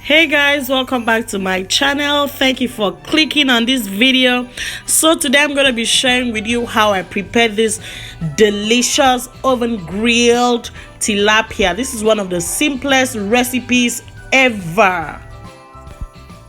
Hey guys, welcome back to my channel. Thank you for clicking on this video. So today I'm going to be sharing with you how I prepared this delicious oven grilled tilapia. This is one of the simplest recipes ever.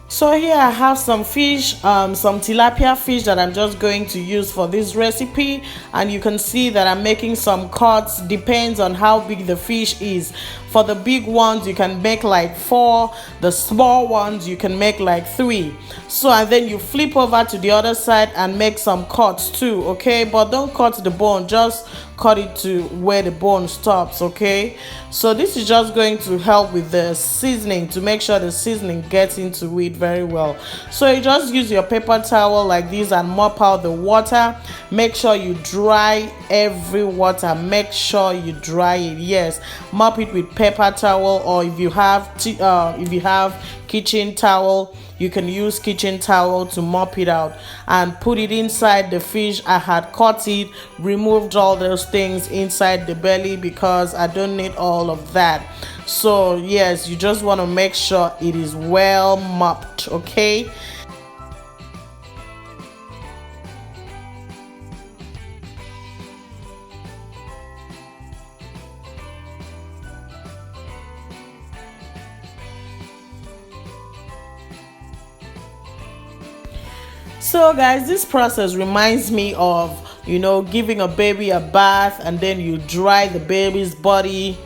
So here I have some fish, some tilapia fish that I'm just going to use for this recipe, and you can see that I'm making some cuts. Depends on how big the fish is. For the big ones you can make like 4, the small ones you can make like 3. So and then you flip over to the other side and make some cuts too, okay? But don't cut the bone, just cut it to where the bone stops, okay? So this is just going to help with the seasoning, to make sure the seasoning gets into it very well. So you just use your paper towel like this and mop out the water. Make sure you dry every water. Make sure you dry it. Yes, mop it with paper towel, or if you have kitchen towel, you can use kitchen towel to mop it out and put it inside the fish. I had cut it, removed all those things inside the belly because I don't need all of that. So yes, you just want to make sure it is well mopped, okay? So guys, this process reminds me of, giving a baby a bath, and then you dry the baby's body,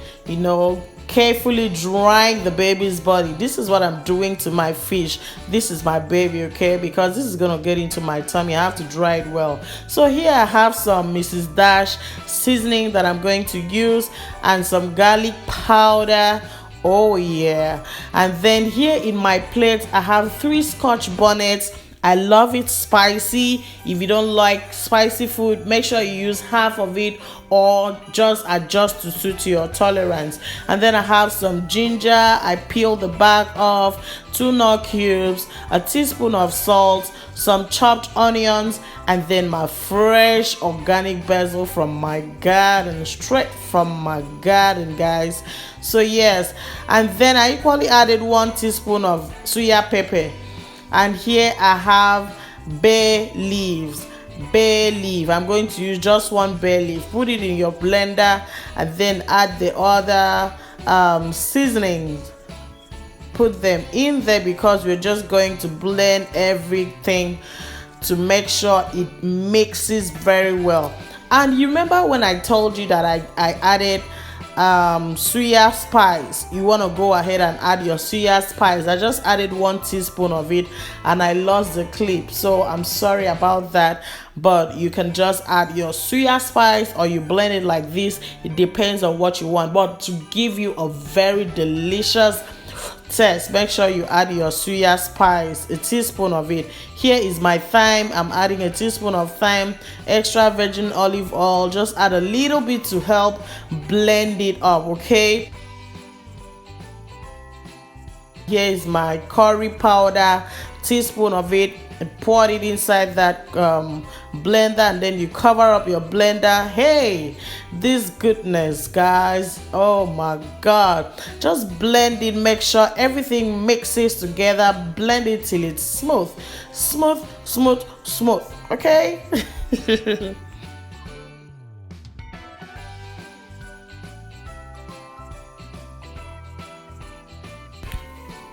carefully drying the baby's body. This is what I'm doing to my fish. This is my baby, okay? Because this is gonna get into my tummy. I have to dry it well. So here I have some Mrs. Dash seasoning that I'm going to use, and some garlic powder. Oh yeah. And then here in my plate I have 3 Scotch bonnets. I love it spicy. If you don't like spicy food, make sure you use half of it, or just adjust to suit your tolerance. And then I have some ginger. I peel the back off, 2 nut cubes, a teaspoon of salt, some chopped onions, and then my fresh organic basil from my garden, straight from my garden, guys. So yes, and then I equally added 1 teaspoon of suya pepper. And here I have bay leaves. Bay leaf. I'm going to use just 1 bay leaf. Put it in your blender and then add the other seasonings. Put them in there because we're just going to blend everything to make sure it mixes very well. And you remember when I told you that I added suya spice? You want to go ahead and add your suya spice. I just added 1 teaspoon of it and I lost the clip, so I'm sorry about that. But you can just add your suya spice, or you blend it like this. It depends on what you want, but to give you a very delicious taste, make sure you add your suya spice, a teaspoon of it. Here is my thyme. I'm adding a teaspoon of thyme, extra virgin olive oil. Just add a little bit to help blend it up, okay? Here is my curry powder, teaspoon of it. And pour it inside that blender, and then you cover up your blender. Hey, this goodness, guys, oh my god, just blend it. Make sure everything mixes together. Blend it till it's smooth, okay?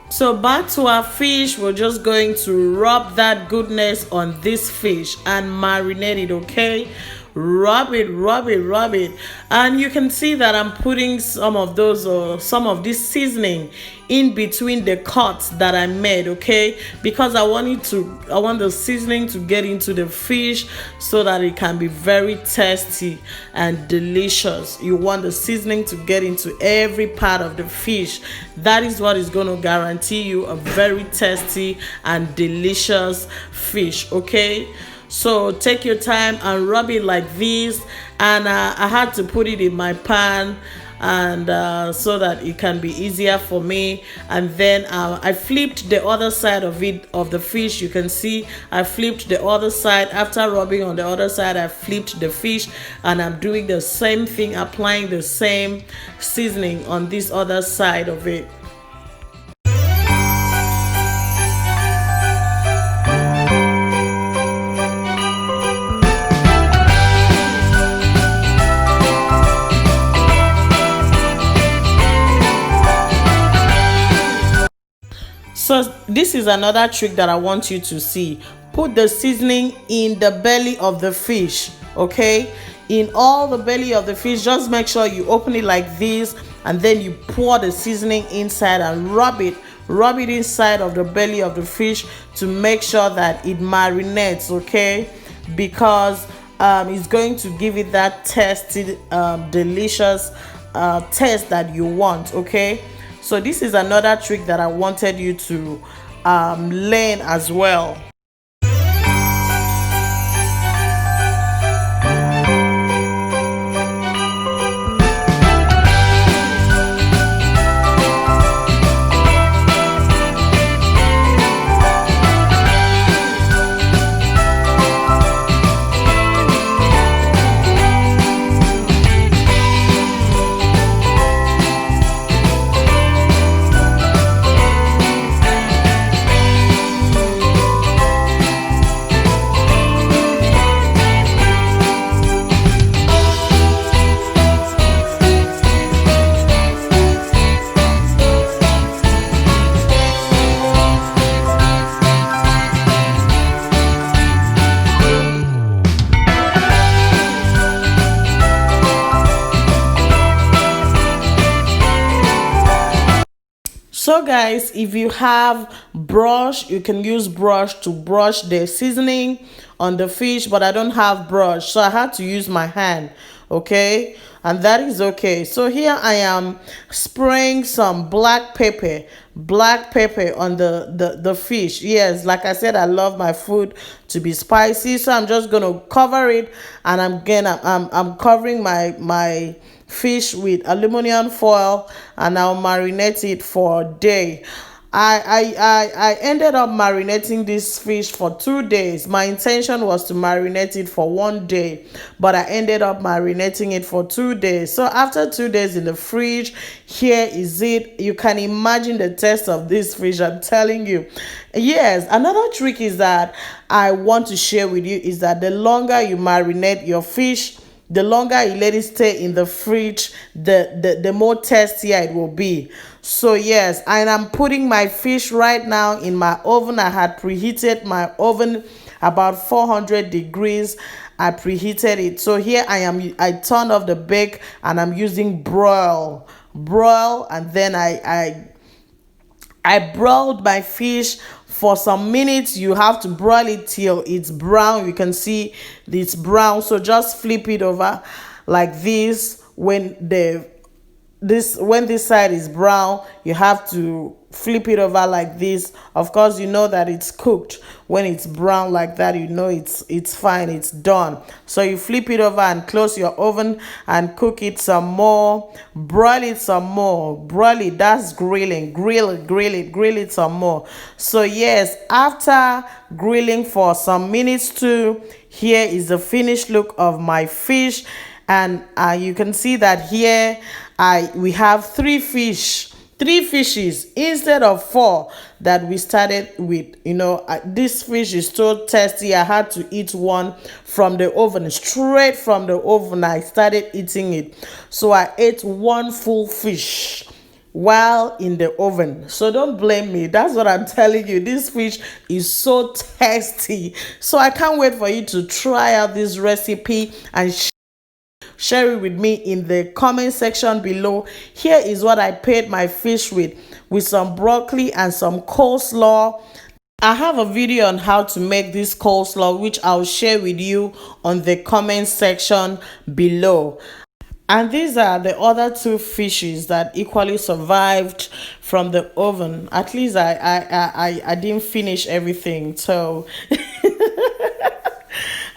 So back to our fish, we're just going to rub that goodness on this fish and marinate it, okay? Rub it, and you can see that I'm putting some of this seasoning in between the cuts that I made, okay? Because I want the seasoning to get into the fish so that it can be very tasty and delicious. You want the seasoning to get into every part of the fish. That is what is going to guarantee you a very tasty and delicious fish, okay? So take your time and rub it like this. And I had to put it in my pan, and so that it can be easier for me. And then I flipped the other side of the fish. You can see I flipped the other side. After rubbing on the other side, I flipped the fish, and I'm doing the same thing, applying the same seasoning on this other side of it. So this is another trick that I want you to see. Put the seasoning in the belly of the fish, okay? In all the belly of the fish, just make sure you open it like this, and then you pour the seasoning inside and rub it inside of the belly of the fish to make sure that it marinates, okay? Because it's going to give it that tasty, delicious taste that you want, okay? So this is another trick that I wanted you to learn as well. So guys, if you have brush, you can use brush to brush the seasoning on the fish, but I don't have brush, so I had to use my hand, okay? And that is okay. So here I am spraying some black pepper on the fish. Yes, like I said, I love my food to be spicy, so I'm just gonna cover it, and I'm covering my fish with aluminum foil, and I'll marinate it for a day. I ended up marinating this fish for 2 days. My intention was to marinate it for 1 day, but I ended up marinating it for 2 days. So after 2 days in the fridge, here is it. You can imagine the taste of this fish, I'm telling you. Yes, another trick is that I want to share with you is that the longer you marinate your fish, the longer you let it stay in the fridge, the more tastier it will be. So yes, and I'm putting my fish right now in my oven. I had preheated my oven about 400 degrees. I preheated it. So here I turned off the bake, and I'm using broil, and then I broiled my fish for some minutes. You have to broil it till it's brown. You can see it's brown, so just flip it over like this. When this side is brown, you have to flip it over like this. Of course, you know that it's cooked when it's brown like that. You know it's fine, it's done. So you flip it over and close your oven and cook it some more. Broil it some more. Broil it, that's grilling. Grill it some more. So yes, after grilling for some minutes too, here is the finished look of my fish. And you can see that here we have three fishes instead of 4 that we started with. You know, this fish is so tasty. I had to eat one from the oven, straight from the oven. I started eating it, so I ate one full fish while in the oven. So don't blame me. That's what I'm telling you. This fish is so tasty. So I can't wait for you to try out this recipe and share it with me in the comment section below. Here is what I paired my fish with some broccoli and some coleslaw. I have a video on how to make this coleslaw, which I'll share with you on the comment section below. And these are the other 2 fishes that equally survived from the oven. At least I didn't finish everything, so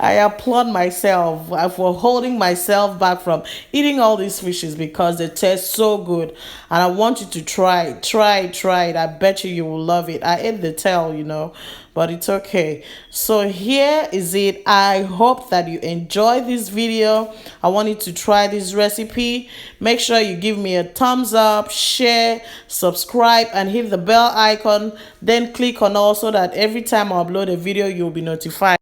I applaud myself for holding myself back from eating all these fishes because they taste so good. And I want you to try it. I bet you will love it. I ate the tail, you know, but it's okay. So here is it. I hope that you enjoy this video. I want you to try this recipe. Make sure you give me a thumbs up, share, subscribe, and hit the bell icon. Then click on all so that every time I upload a video, you'll be notified.